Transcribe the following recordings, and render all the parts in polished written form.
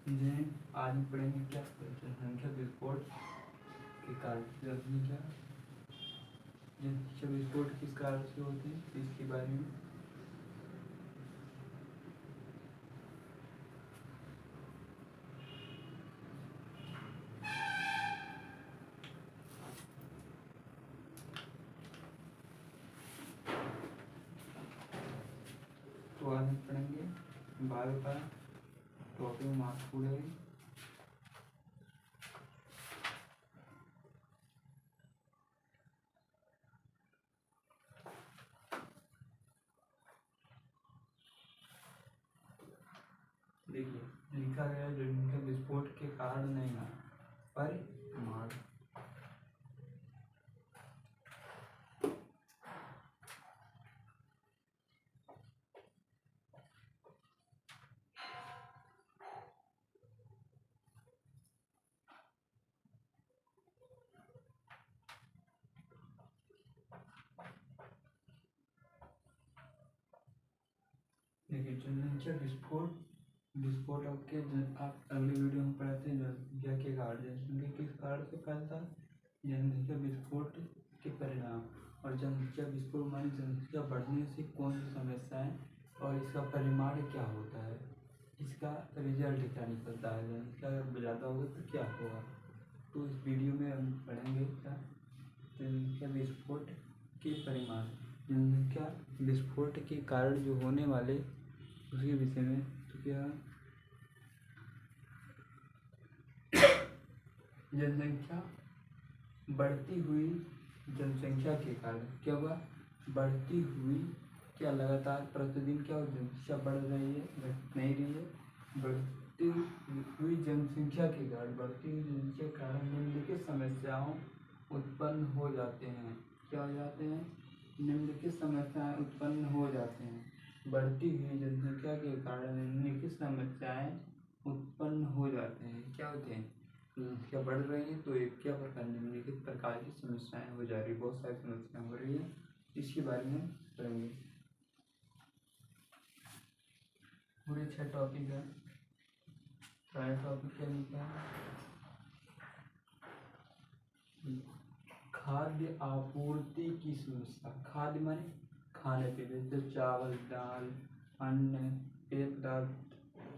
आज हम पढ़ेंगे क्या जनसंख्या विस्फोट के कारण। जनसंख्या विस्फोट किस कारण से होती है इसके बारे में तो आज हम पढ़ेंगे बायो का टॉपिक महत्वपूर्ण है। देखिए लिखा गया जनसंख्या विस्फोट के कारण नहीं है परिमाण। देखिए जनसंख्या विस्फोट आपके आप अगले वीडियो में पढ़ाते हैं जनसंख्या के कारण। जनसंख्या किस कारण से फैलता है? जनसंख्या विस्फोट के परिणाम। और जनसंख्या विस्फोट मानी जनसंख्या बढ़ने से कौन सी समस्याएं और इसका परिमाण क्या होता है, इसका रिजल्ट क्या निकलता है, जनसंख्या अगर ज़्यादा होगा तो क्या होगा। तो इस वीडियो में हम पढ़ेंगे क्या जनसंख्या विस्फोट के परिमाण, जनसंख्या विस्फोट के कारण जो होने वाले उसके विषय में। तो क्या जनसंख्या बढ़ती हुई जनसंख्या के कारण क्या हुआ, बढ़ती हुई क्या लगातार प्रतिदिन क्या जनसंख्या बढ़ रही है, घट नहीं रही है। बढ़ती हुई जनसंख्या के कारण के कारण निम्नलिखित समस्याओं उत्पन्न हो जाते हैं। क्या हो जाते हैं? निम्नलिखित समस्याएं उत्पन्न हो जाते हैं। बढ़ती हुई जनसंख्या के कारण निम्नलिखित समस्याएं उत्पन्न हो जाते हैं। क्या होते हैं? क्या बढ़ रही है तो एक क्या प्रकार निम्नलिखित प्रकार की समस्याएं हो जा रही है, बहुत सारी समस्याएं हो रही है, इसके बारे में पढ़ेंगे। पूरे 6 टॉपिक है। पहला टॉपिक क्या लिखा है? खाद्य आपूर्ति की समस्या। खाद्य माने खाने पीने, जैसे चावल, दाल, अन्न, पेय पदार्थ,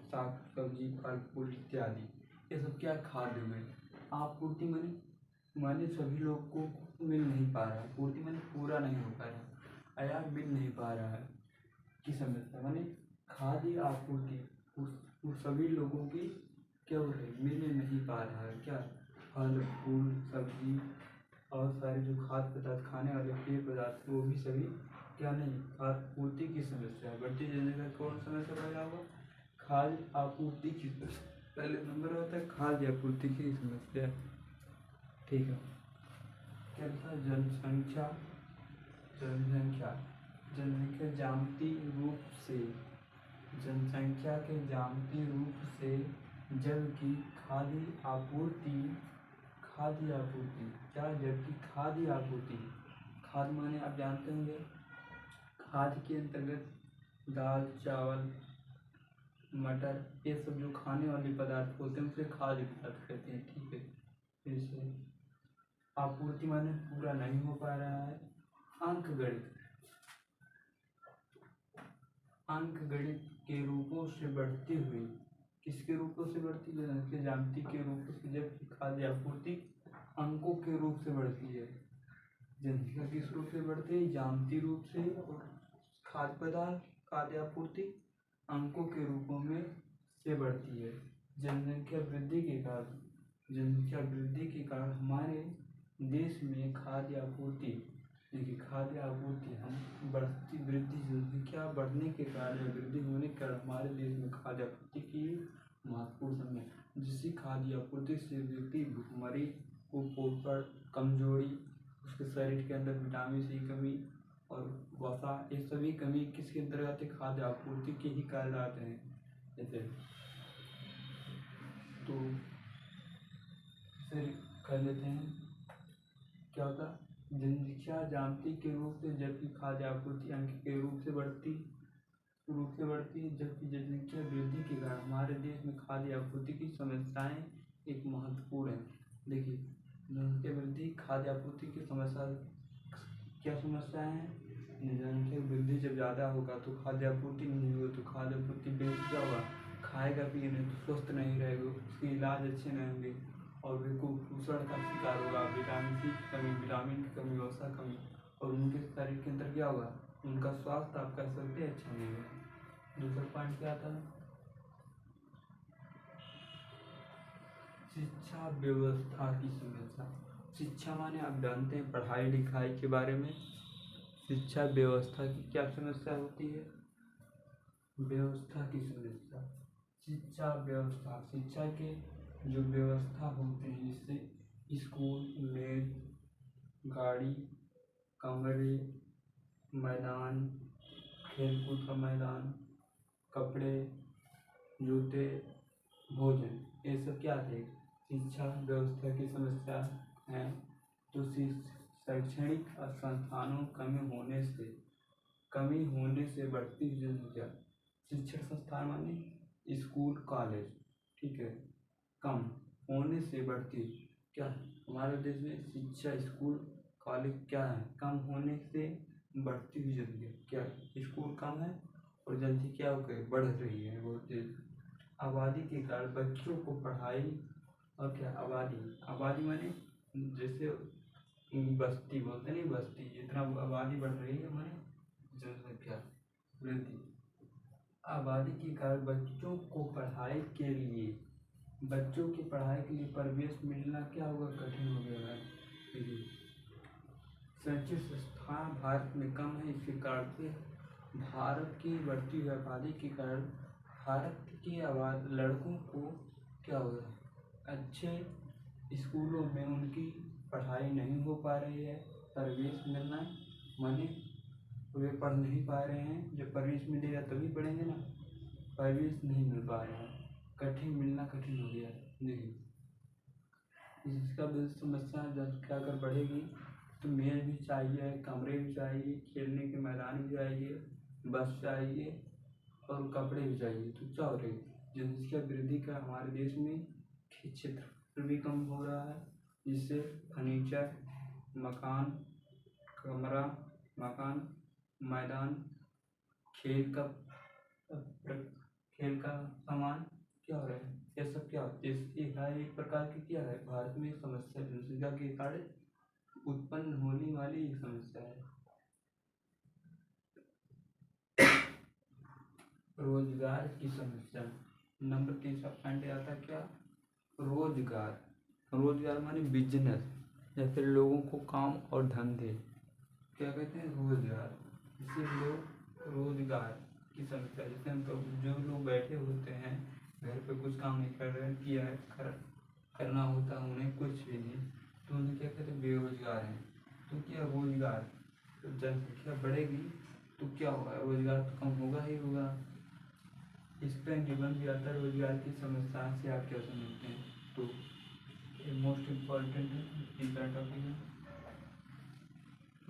साग सब्जी, फल फूल इत्यादि, ये सब क्या खाद्य में। आपूर्ति माने सभी लोग को मिल नहीं पा रहा है। पूर्ति माने पूरा नहीं हो पा रहा है या मिल नहीं पा रहा है की समस्या। माने खाद्य आपूर्ति उस सभी लोगों की क्या हो रही, मिल नहीं पा रहा है। क्या फल फूल सब्जी और सारे जो खाद्य पदार्थ खाने वाले पेय पदार्थ वो भी सभी क्या नहीं, खाद्य पूर्ति की समस्या। बढ़ती जनसंख्या कौन समस्या पैदा होगा? खाद्य आपूर्ति की पहले नंबर होता है खाद्य आपूर्ति की समस्या। ठीक है, क्या लिखा? जनसंख्या जनसंख्या जामती रूप से, जनसंख्या के जामती रूप से जबकि खाद्य आपूर्ति क्या, जबकि खाद्य आपूर्ति, खाद्य माने आप जानते होंगे खाद्य के अंतर्गत दाल चावल मटर ये सब जो खाने वाले पदार्थ होते हैं उसे खाद्य पदार्थ कहते हैं। ठीक है, फिर से आपूर्ति माने पूरा नहीं हो पा रहा है। अंक गणित के रूपों से बढ़ती हुई, किसके रूपों से बढ़ती है? जनसंख्या जामती के रूपों से, जबकि खाद्य आपूर्ति अंकों के रूप से बढ़ती है। जनसंख्या किस रूप से बढ़ती है? जामती रूप से, और खाद्य पदार्थ खाद्य आपूर्ति अंकों के रूपों में से बढ़ती है। जनसंख्या वृद्धि के कारण हमारे देश में खाद्य आपूर्ति, देखिए खाद्य आपूर्ति हम बढ़ती वृद्धि जनसंख्या बढ़ने के कारण या वृद्धि होने के कारण हमारे देश में खाद्य आपूर्ति की महत्वपूर्ण समय, जिससे खाद्य आपूर्ति से व्यक्ति भूखमरी कुपोषण कमजोरी, उसके शरीर के अंदर विटामिन सी कमी और वसा, ये सभी कमी किसके अंतर्गत? खाद्य आपूर्ति के ही कारण आते हैं। जैसे तो फिर कर लेते हैं क्या होता? जनसंख्या जामती के रूप से जबकि खाद्य आपूर्ति अंक के रूप से बढ़ती रूप से बढ़ती है, जबकि जनसंख्या वृद्धि के कारण हमारे देश में खाद्य आपूर्ति की समस्याएं एक महत्वपूर्ण है। देखिए, जनसंख्या वृद्धि, खाद्य आपूर्ति की समस्या, क्या समस्याएं हैं? जनसंख्या वृद्धि जब ज़्यादा होगा तो खाद्य आपूर्ति नहीं होगी, तो खाद्य आपूर्ति वृद्धि क्या होगा? खाएगा पिए नहीं तो स्वस्थ नहीं रहेगा, उसके इलाज अच्छे नहीं होंगे और वे कुपोषण का शिकार होगा, विटामिन सी की कमी, विटामिन की कमी, वसा कमी, और उनके शरीर के अंदर क्या होगा? उनका स्वास्थ्य आप कह सकते हैं अच्छा नहीं होगा। दूसरा पॉइंट क्या आता है? शिक्षा व्यवस्था की समस्या। शिक्षा माने आप जानते हैं पढ़ाई लिखाई के बारे में। शिक्षा व्यवस्था की क्या समस्या होती है? व्यवस्था की समस्या। शिक्षा व्यवस्था, शिक्षा के जो व्यवस्था होते हैं, जैसे स्कूल, मेज, गाड़ी, कमरे, मैदान, खेलकूद का मैदान, कपड़े, जूते, भोजन, ये सब क्या थे? शिक्षा व्यवस्था की समस्या है। तो शैक्षणिक संस्थानों कमी होने से बढ़ती जनसंख्या। शिक्षण संस्थान माने स्कूल कॉलेज, ठीक है, कम होने से बढ़ती, क्या हमारे देश में शिक्षा स्कूल कॉलेज क्या है? कम होने से बढ़ती हुई जनसंख्या। क्या स्कूल कम है और जनसंख्या बढ़ रही है बहुत तेज। आबादी के कारण बच्चों को पढ़ाई, और क्या आबादी माने जैसे बस्ती बोलते नहीं, बस्ती, जितना आबादी बढ़ रही है माने जनसंख्या वृद्धि। आबादी के कारण बच्चों की पढ़ाई के लिए परिवेश मिलना क्या होगा? कठिन हो गया है। देखिए, शैक्षिक संस्थान भारत में कम है, इसके कारण से भारत की बढ़ती हुई आबादी के कारण भारत की लड़कों को क्या होगा? अच्छे स्कूलों में उनकी पढ़ाई नहीं हो पा रही है। परिवेश मिलना माने वे पढ़ नहीं पा रहे हैं। जब परिवेश मिलेगा तभी पढ़ेंगे ना, परिवेश नहीं मिल पा रहा है, मिलना कठिन हो गया है। देखिए, इसका भी समस्या जनसंख्या अगर बढ़ेगी तो मेज भी चाहिए, कमरे भी चाहिए, खेलने के मैदान भी चाहिए, बस चाहिए और कपड़े भी चाहिए। तो क्या हो रही है? जनसंख्या वृद्धि का हमारे देश में क्षेत्रफल भी कम हो रहा है, जिससे फर्नीचर, मकान, कमरा, मकान, मैदान, खेल का सामान क्या हो रहा है? ये सब क्या एक प्रकार की क्या है? भारत में समस्या जनसंख्या के कारण उत्पन्न होने वाली एक समस्या है। रोजगार की समस्या। नंबर 3 पॉइंट आता क्या? रोजगार माने बिजनेस, या फिर लोगों को काम और धंधे, क्या कहते हैं? रोजगार। इससे लोग रोजगार की समस्या, जैसे हम तो जो लोग बैठे होते हैं घर पे, कुछ काम नहीं कर रहे, किया है करना होता है उन्हें कुछ भी नहीं, तो उन्हें क्या कहते हैं? बेरोजगार हैं। तो क्या रोजगार, तो जनसंख्या बढ़ेगी तो क्या होगा? रोजगार तो कम होगा ही होगा। इस पर निबंध भी आता है, रोजगार की समस्या से आप क्या समझते हैं? तो ये मोस्ट इम्पॉर्टेंट टॉपिक है।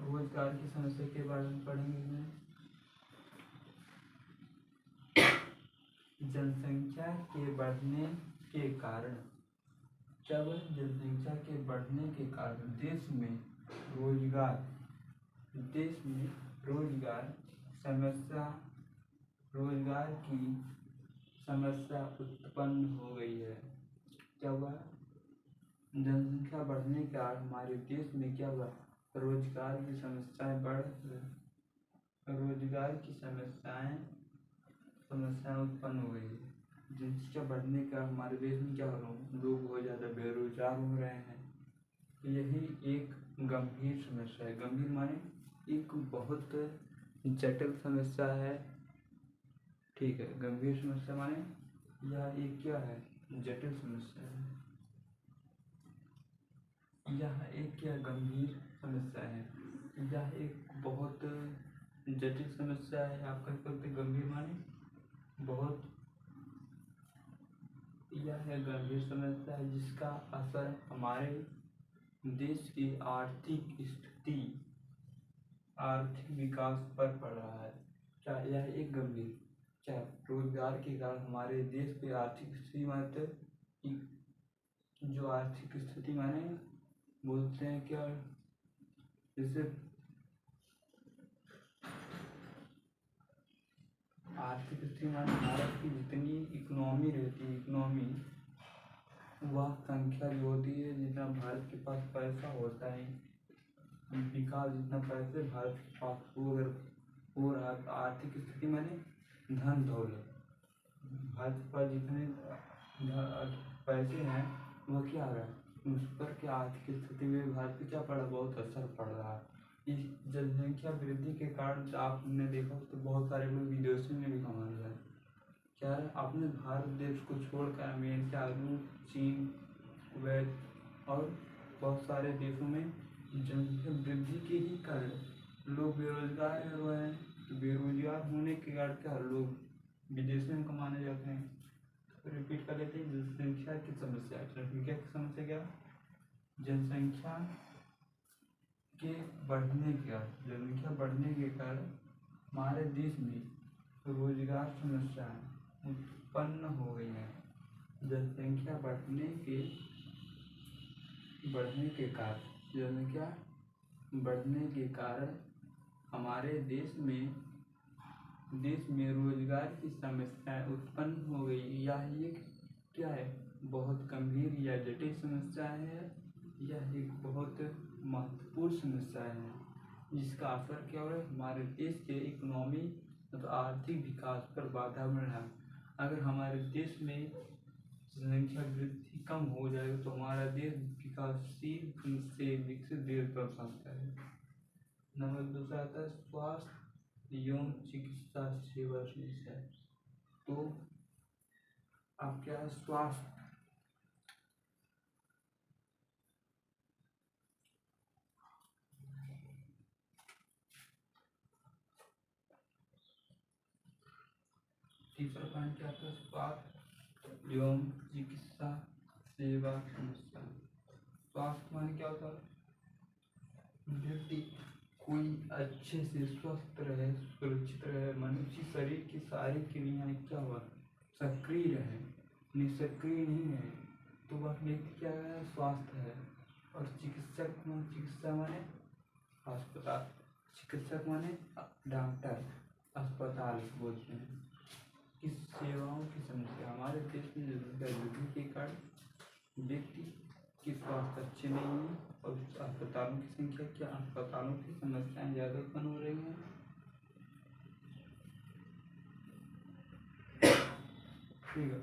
रोजगार की समस्या के बारे में पढ़ेंगे। जनसंख्या के बढ़ने के कारण, जब जनसंख्या के बढ़ने के कारण देश में रोजगार की समस्या उत्पन्न हो गई है। क्या हुआ? जनसंख्या बढ़ने के कारण हमारे देश में क्या हुआ? रोजगार की समस्याएं उत्पन्न हो गई है। जनसंख्या बढ़ने का हमारे देश में क्या हो रहा है? लोग बहुत ज़्यादा बेरोजगार हो रहे हैं। यही एक गंभीर समस्या है। गंभीर माने एक बहुत जटिल समस्या है, ठीक है। गंभीर समस्या माने यह एक क्या है? जटिल समस्या है। यह एक क्या गंभीर समस्या है, यह एक बहुत जटिल समस्या है। आप कह सकते गंभीर माने बहुत, यह है गंभीर समस्या है जिसका असर हमारे देश की आर्थिक स्थिति, आर्थिक विकास पर पड़ रहा है। क्या यह एक गंभीर क्या रोजगार के कारण हमारे देश की आर्थिक स्थिति माने जो आर्थिक स्थिति माने बोलते हैं क्या, जैसे आर्थिक स्थिति माने भारत की जितनी इकोनॉमी रहती है, इकोनॉमी वह संख्या जो होती है, जितना भारत के पास पैसा होता है, विकास जितना पैसे भारत के पास हो अगर हो रहा तो आर्थिक स्थिति माने धन दौलत, भारत के पास जितने पैसे हैं वह क्या हो रहा है, उस पर क्या आर्थिक स्थिति में भारत पे क्या पड़ा, बहुत असर पड़ रहा है। इस जनसंख्या वृद्धि के कारण आपने देखा तो बहुत सारे लोग विदेशों में भी कमा रहे हैं। क्या है, आपने भारत देश को छोड़कर अमेरिका, रूस, चीन, कुवैत और बहुत सारे देशों में जनसंख्या वृद्धि के ही कारण लोग बेरोजगार हुए हैं। तो बेरोजगार होने के कारण क्या लोग विदेशों में कमाने जाते हैं। तो रिपीट कर लेते हैं, जनसंख्या की समस्या। जनसंख्या की समस्या क्या, जनसंख्या के बढ़ने का, जनसंख्या बढ़ने के कारण हमारे देश में रोजगार समस्याएं उत्पन्न हो गई हैं। जनसंख्या बढ़ने के कारण, जनसंख्या बढ़ने के कारण हमारे देश में रोजगार की समस्याएं उत्पन्न हो गई। यह एक क्या है, बहुत गंभीर या जटिल समस्या है। यह एक बहुत महत्वपूर्ण समस्या है जिसका असर क्या हो रहा है, हमारे देश के इकोनॉमी मतलब आर्थिक विकास पर बाधा बन रहा है। अगर हमारे देश में जनसंख्या वृद्धि कम हो जाए तो हमारा देश विकासशील से विकसित देश बन सकता है। नंबर दूसरा आता है स्वास्थ्य एवं चिकित्सा सेवा समस्या। तो अब क्या है, स्वास्थ्य तीसरा पॉइंट क्या था, स्वास्थ्य एवं चिकित्सा सेवा समस्या। स्वास्थ्य माने क्या होता है, व्यक्ति कोई अच्छे से स्वस्थ रहे, सुरक्षित रहे, मनुष्य शरीर की सारी क्रियाएं क्या हुआ, सक्रिय रहे। निष्क्रिय नहीं है तो वह व्यक्ति क्या है, स्वास्थ्य है। और चिकित्सा माने अस्पताल, चिकित्सक माने डॉक्टर, अस्पताल बोलते हैं। इस सेवाओं की समस्या हमारे देश में वृद्धि के कारण व्यक्ति की स्वास्थ्य अच्छे नहीं है और अस्पतालों की संख्या क्या, अस्पतालों की समस्याएं ज़्यादा उत्पन्न हो रही हैं। ठीक है,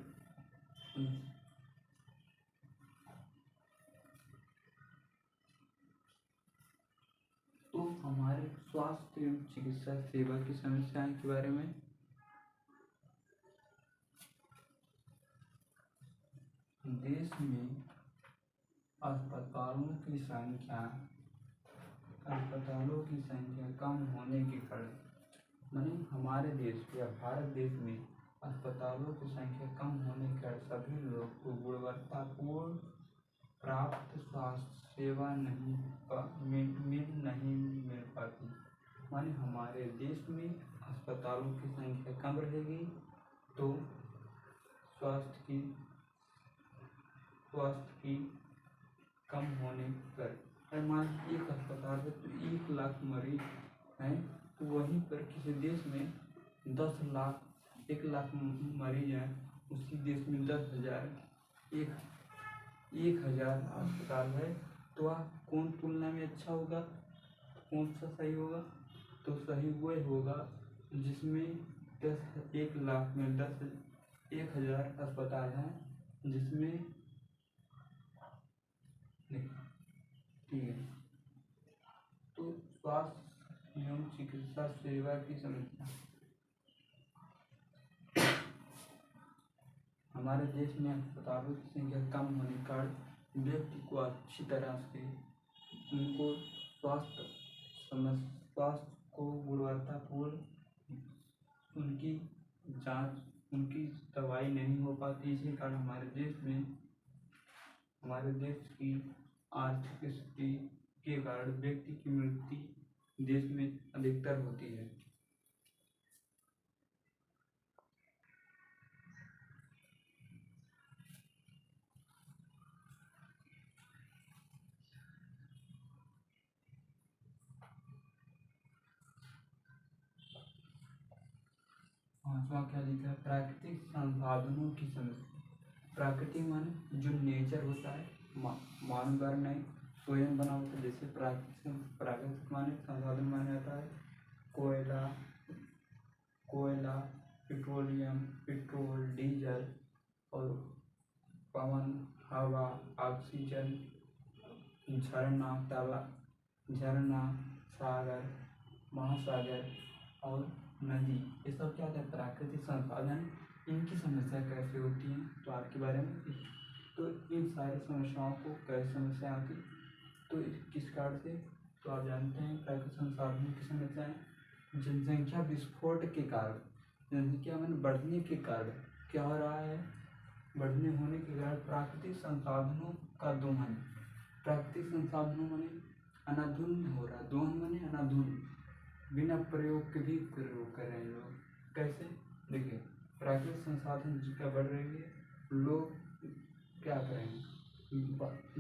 तो हमारे स्वास्थ्य एवं चिकित्सा सेवा की समस्याएं के बारे में देश में अस्पतालों की संख्या कम होने के कारण, माने हमारे देश या भारत देश में अस्पतालों की संख्या कम होने के कारण सभी लोग को गुणवत्तापूर्ण प्राप्त स्वास्थ्य सेवा नहीं मिल पाती। माने हमारे देश में अस्पतालों की संख्या कम रहेगी तो स्वास्थ्य की कम होने पर, मान एक अस्पताल है तो 1 लाख मरीज हैं, तो वहीं पर किसी देश में 10 लाख 1 लाख मरीज हैं, उसी देश में 10,000 1,000 अस्पताल है, तो वह कौन तुलना में अच्छा होगा, कौन सा सही होगा, तो सही वही होगा जिसमें 1 लाख में 1,000 अस्पताल हैं, जिसमें ठीक है। तो स्वास्थ्य एवं चिकित्सा सेवा की समस्या हमारे देश में अस्पतालों की संख्या कम होने के कारण व्यक्ति को अच्छी तरह से उनको स्वास्थ्य को गुणवत्तापूर्ण उनकी जांच, उनकी दवाई नहीं हो पाती। इसी कारण हमारे देश की आर्थिक स्थिति के कारण व्यक्ति की मृत्यु देश में अधिकतर होती है। 5वां क्या लिखा है, प्राकृतिक संसाधनों की समस्या। प्राकृतिक माने जो नेचर होता है, मानव द्वारा नहीं स्वयं बना होता है। जैसे प्राकृतिक माने संसाधन माने जाता है कोयला, पेट्रोलियम, पेट्रोल, डीजल और पवन, हवा, ऑक्सीजन, झरना, सागर, महासागर और नदी, ये सब क्या होता है, प्राकृतिक संसाधन। इनकी समस्या कैसे होती है तो आपके बारे में, तो इन सारी समस्याओं को कैसे समस्या आती, तो किस कारण से, तो आप जानते हैं प्राकृतिक संसाधनों की समस्याएं जनसंख्या विस्फोट के कारण, जनसंख्या में बढ़ने के कारण क्या हो रहा है, बढ़ने होने के कारण प्राकृतिक संसाधनों का दोहन। प्राकृतिक संसाधनों माने अनाधुन हो रहा है, दोहन माने अनाधुन, बिना प्रयोग के भी प्रयोग कर रहे हैं लोग। कैसे, देखिए प्राकृतिक संसाधन जितना बढ़ रही है, लोग क्या करेंगे,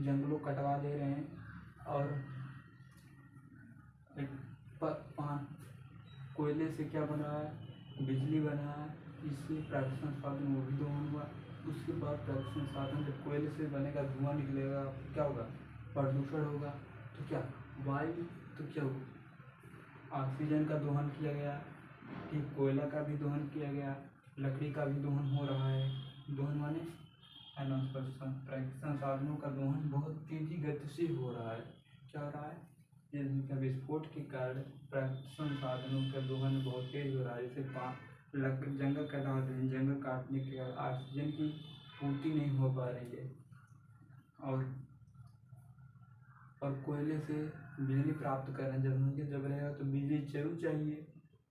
जंगलों कटवा ले रहे हैं और कोयले से क्या बना है, बिजली बना है, इससे प्राकृतिक संसाधन वो भी दोहन हुआ। उसके बाद प्राकृतिक संसाधन जब कोयले से बनेगा, धुआं निकलेगा, क्या होगा, प्रदूषण होगा। तो क्या वायु, तो क्या होगा, ऑक्सीजन का दोहन किया गया, ठीक कोयला का भी दोहन किया गया, लकड़ी का भी दोहन हो रहा है। दोहन माने प्राकृतिक संसाधनों का दोहन बहुत तेजी गति से हो रहा है। क्या हो रहा है, जनसंख्या विस्फोट के कारण प्राकृतिक संसाधनों का दोहन बहुत तेज हो रहा है। जैसे जंगल कटा रहे हैं, जंगल काटने के कारण ऑक्सीजन की पूर्ति नहीं हो पा रही है, और कोयले से बिजली प्राप्त कर रहे हैं। जनसंख्या जब रहेगा तो बिजली जरूर चाहिए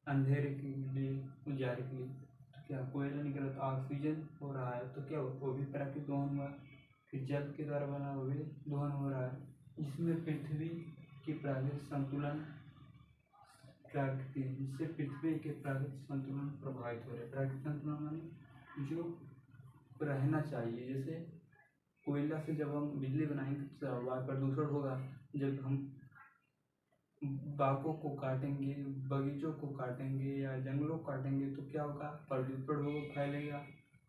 अंधेरे के लिए, उजाले के लिए। तो क्या कोयला निकला तो ऑक्सीजन हो रहा है, तो क्या वो भी प्राकृतिक दोहन हुआ। फिर जल के द्वारा बना वो भी दोहन हो रहा है, जिसमें पृथ्वी की प्राकृतिक संतुलन जिससे पृथ्वी के प्राकृतिक संतुलन प्रभावित हो रहे हैं। प्राकृतिक संतुलन माने जो रहना चाहिए। जैसे कोयला से जब हम बिजली बनाएंगे तो वायु प्रदूषण होगा। जब हम बागों को काटेंगे, बगीचों को काटेंगे या जंगलों को काटेंगे तो क्या होगा, प्रदूषण होगा, फैलेगा।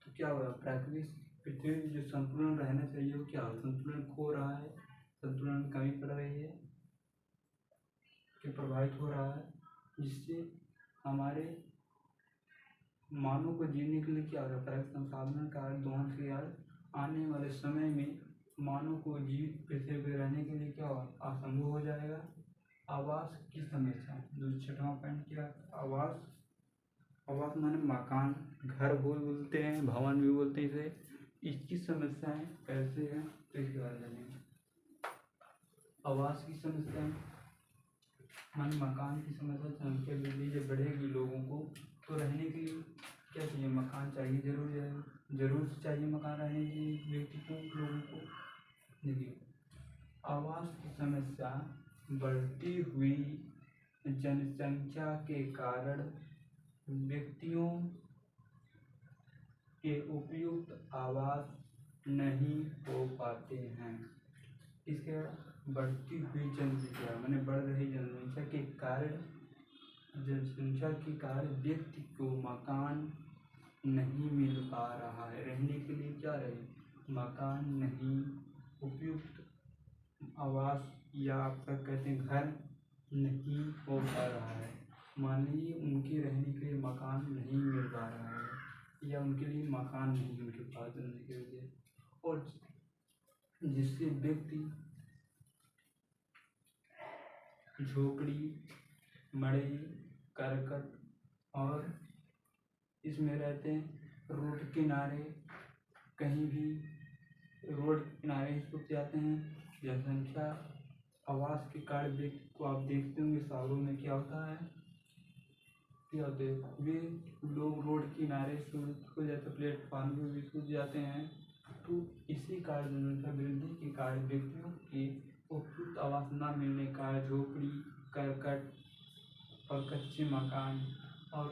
तो क्या होगा, प्राकृतिक पृथ्वी में जो संतुलन रहना चाहिए वो क्या होगा, संतुलन खो रहा है, संतुलन में कमी पड़ रही है, कि प्रभावित हो रहा है, जिससे हमारे मानव को जीने के लिए क्या होगा, प्राकृतिक संसाधन का दोहन से आने वाले समय में मानव को जीवित पृथ्वी पर रहने के लिए क्या होगा, असंभव हो जाएगा। आवास की समस्या, जो 6वां पॉइंट क्या, आवास। आवास माने मकान, घर बोलते हैं, भवन भी बोलते हैं इसे। इसकी समस्याएं कैसे हैं तो इसके बारे में जानेंगे। आवास की समस्या माने मकान की समस्या। संख्या वृद्धि जब बढ़ेगी लोगों को, तो रहने के लिए क्या चाहिए, मकान चाहिए, जरूर चाहिए मकान रहने के लिए व्यक्ति को, लोगों को। देखिए आवास की समस्या बढ़ती हुई जनसंख्या के कारण व्यक्तियों के उपयुक्त आवास नहीं हो पाते हैं। इसके बढ़ती हुई जनसंख्या माने बढ़ रही जनसंख्या के कारण व्यक्ति को मकान नहीं मिल पा रहा है। रहने के लिए क्या रहे, मकान नहीं, उपयुक्त आवास या आप कहते हैं घर नहीं हो पा रहा है। मान लीजिए उनके रहने के लिए मकान नहीं मिल पा रहा है, या उनके लिए मकान नहीं उनके पास रहने के लिए, और जिससे व्यक्ति झोपड़ी, मड़ई, करकट और इसमें रहते हैं। रोड किनारे, कहीं भी रोड किनारे छुप जाते हैं। जनसंख्या आवास के कारण व्यक्ति को आप देखते होंगे शहरों में क्या होता है, क्या होते हैं वे लोग रोड किनारे हो जाते, प्लेटफॉर्म पे भी छूट जाते हैं। तो इसी कारण जनसंख्या वृद्धि के कारण व्यक्तियों के उपयुक्त आवास न मिलने का झोपड़ी, करकट और कच्चे मकान और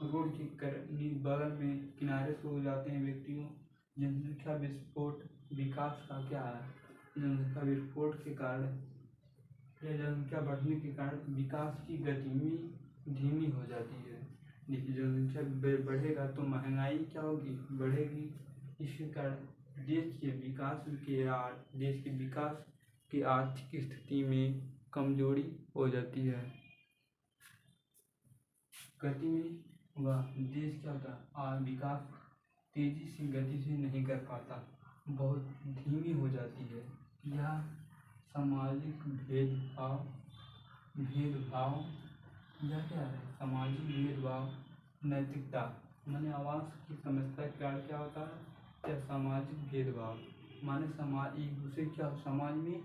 रोड के बगल में किनारे से हो जाते हैं व्यक्तियों। जनसंख्या विस्फोट विकास का क्या है, जनसंख्या विस्फोट के कारण या जनसंख्या बढ़ने के कारण विकास की गति में धीमी हो जाती है। देखिए जनसंख्या बढ़ेगा तो महंगाई क्या होगी, बढ़ेगी। इसके कारण देश के विकास की आर्थिक स्थिति में कमजोरी हो जाती है। गति में वह देश क्या होता है, विकास तेजी से गति से नहीं कर पाता, बहुत धीमी हो जाती है। यह सामाजिक भेदभाव यह क्या है, सामाजिक भेदभाव, नैतिकता माने आवास की समस्या के कारण क्या होता है, क्या सामाजिक भेदभाव माने समाज एक दूसरे क्या समाज में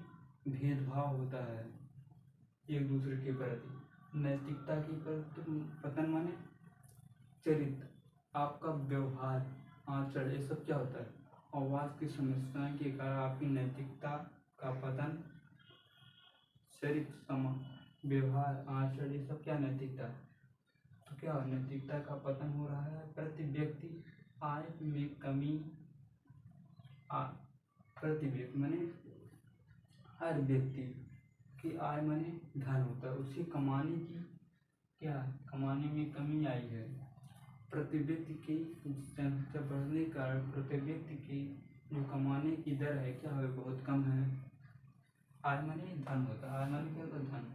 भेदभाव होता है एक दूसरे के प्रति। नैतिकता की पतन माने चरित्र, आपका व्यवहार, आचरण, ये सब क्या होता है, आवास की समस्याएं के कारण आपकी नैतिकता का पतन, चरित्र, व्यवहार, आचरण, ये सब क्या नैतिकता। तो क्या नैतिकता का पतन हो रहा है। प्रति व्यक्ति आय में कमी, प्रति व्यक्ति माने हर व्यक्ति की आय माने धन होता है, उसे कमाने की क्या कमाने में कमी आई है। प्रति व्यक्ति की जनसंख्या बढ़ने के कारण प्रति व्यक्ति की जो कमाने की दर है क्या है, बहुत कम है। आय माने धन होता है, आय माने क्या होता है, धन।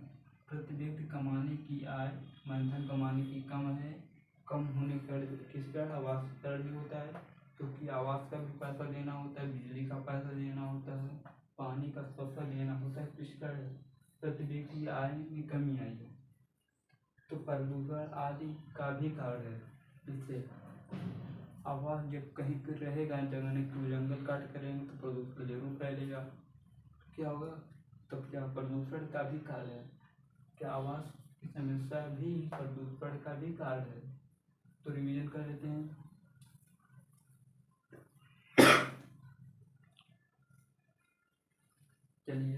प्रति व्यक्ति कमाने की आय माने धन कमाने की कम है। कम होने के कारण किस कारण आवास दर भी होता है, क्योंकि आवास का भी पैसा देना होता है, बिजली का पैसा देना होता है, पानी का पैसा देना होता है। किस कारण प्रति व्यक्ति आय में कमी आई है। तो प्रदूषण आदि का भी कारण है। इससे आवास जब कहीं पर रहेगा, जगह नहीं तो जंगल काट करेंगे तो प्रदूषण जरूर फैलेगा। क्या होगा, तब क्या प्रदूषण का भी कारण है। क्या आवास की समस्या भी प्रदूषण का भी कारण है। तो रिवीजन कर लेते हैं। चलिए,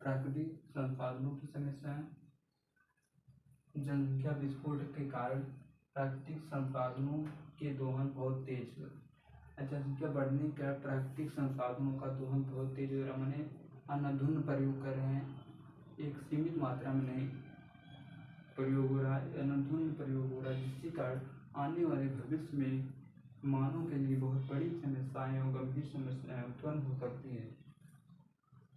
प्राकृतिक संसाधनों की समस्याएं। जनसंख्या विस्फोट के कारण प्राकृतिक संसाधनों के दोहन बहुत तेज है। जनसंख्या बढ़ने के कारण प्राकृतिक संसाधनों का दोहन बहुत तेज हो रहा, मैंने अनाधुन प्रयोग कर रहे हैं, एक सीमित मात्रा में नहीं प्रयोग हो रहा है, अनाधुन प्रयोग हो रहा है, जिसके कारण आने वाले भविष्य में मानव के लिए बहुत बड़ी समस्याएं और गंभीर समस्याएं उत्पन्न हो सकती हैं।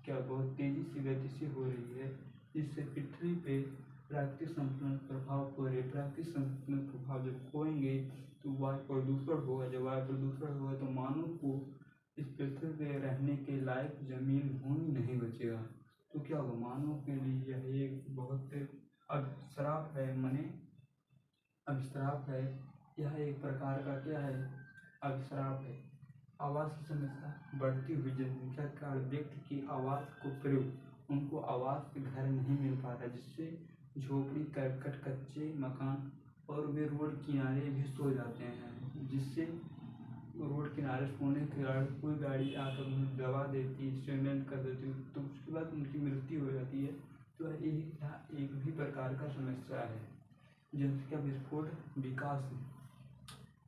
क्या बहुत तेजी से गति से हो रही है, जिससे पृथ्वी पे प्राकृतिक संतुलन प्रभाव हो रहे। प्राकृतिक संतुलन प्रभाव जब खोएंगे तो वायु प्रदूषण होगा, जब वायु प्रदूषण होगा तो मानव को इस पृथ्वी पे रहने के लायक जमीन भूमि नहीं बचेगा। तो क्या होगा, मानव के लिए यह एक बहुत अभिश्राप है, माने अभिश्राप है। यह एक प्रकार का क्या है, अभिश्राप है। आवास की समस्या, बढ़ती हुई जनसंख्या के कारण व्यक्ति की आवास को प्रयोग, उनको आवास के घर नहीं मिल पा रहा, जिससे झोपड़ी, करकट, कच्चे मकान और वे रोड किनारे भी सो जाते हैं, जिससे रोड किनारे सोने के कारण कोई गाड़ी आकर उन्हें दबा देती, एक्सीडेंट कर देती, तो उसके बाद उनकी मृत्यु हो जाती है। तो एक भी प्रकार का समस्या है। जनसंख्या विस्फोट विकास,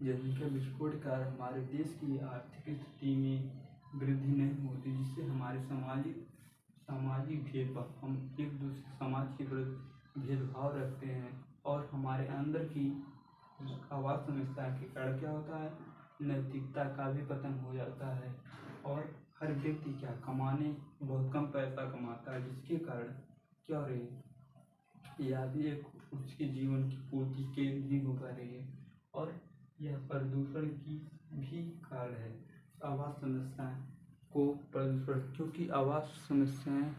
जनसंख्या विस्फोट के कारण हमारे देश की आर्थिक स्थिति में वृद्धि नहीं होती, जिससे हमारे सामाजिक भेदभाव, हम एक दूसरे समाज के प्रति भेदभाव रखते हैं, और हमारे अंदर की आवास समस्या के कारण क्या होता है, नैतिकता का भी पतन हो जाता है, और हर व्यक्ति क्या कमाने बहुत कम पैसा कमाता है, जिसके कारण क्या हो रही है, यह भी एक उसके जीवन की पूर्ति के नहीं हो पा रही है, और यह प्रदूषण की भी कारण है। आवास समस्याएं को प्रदूषण, क्योंकि आवास समस्याएं